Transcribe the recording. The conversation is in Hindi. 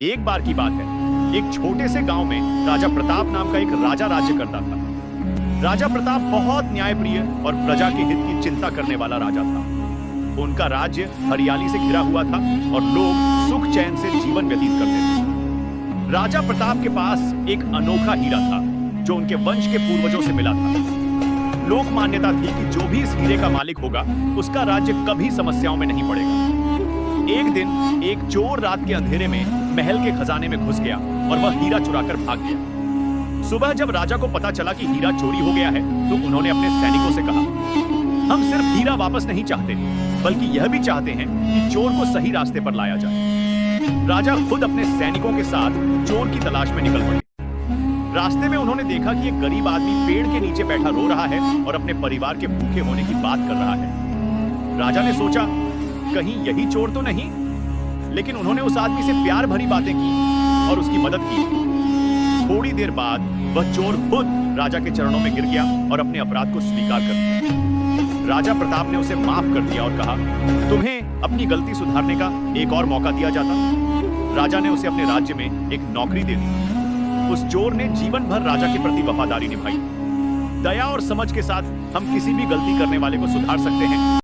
एक बार की बात है, एक छोटे से गांव में राजा प्रताप नाम का एक राजा राज्य करता था। राजा प्रताप बहुत न्यायप्रिय और प्रजा के हित की चिंता करने वाला राजा था। उनका राज्य हरियाली से घिरा हुआ था और लोग सुख चैन से जीवन व्यतीत करते थे। राजा प्रताप के पास एक अनोखा हीरा था जो उनके वंश के पूर्वजों से मिला था। लोक मान्यता थी कि जो भी इस हीरे का मालिक होगा उसका राज्य कभी समस्याओं में नहीं पड़ेगा। एक दिन एक चोर रात के अंधेरे में महल के खजाने में घुस गया और वह हीरा चुराकर भाग गया। सुबह जब राजा को पता चला कि हीरा चोरी हो गया है तो उन्होंने अपने सैनिकों से कहा, हम सिर्फ हीरा वापस नहीं चाहते बल्कि यह भी चाहते हैं कि चोर को सही रास्ते पर लाया जाए। राजा खुद अपने सैनिकों के साथ चोर की तलाश में निकल पड़े। रास्ते में उन्होंने देखा कि एक गरीब आदमी पेड़ के नीचे बैठा रो रहा है और अपने परिवार के भूखे होने की बात कर रहा है। राजा ने सोचा, कहीं यही चोर तो नहीं? लेकिन उन्होंने उस आदमी से प्यार भरी बातें की और उसकी मदद की। थोड़ी देर बाद वह चोर खुद राजा के चरणों में गिर गया और अपने अपराध को स्वीकार कर दिया। राजा प्रताप ने उसे माफ कर दिया और कहा, तुम्हें अपनी गलती सुधारने का एक और मौका दिया जाता। राजा ने उसे अपने राज्य में एक नौकरी दे दी। उस चोर ने जीवन भर राजा के प्रति वफादारी निभाई। दया और समझ के साथ हम किसी भी गलती करने वाले को सुधार सकते हैं।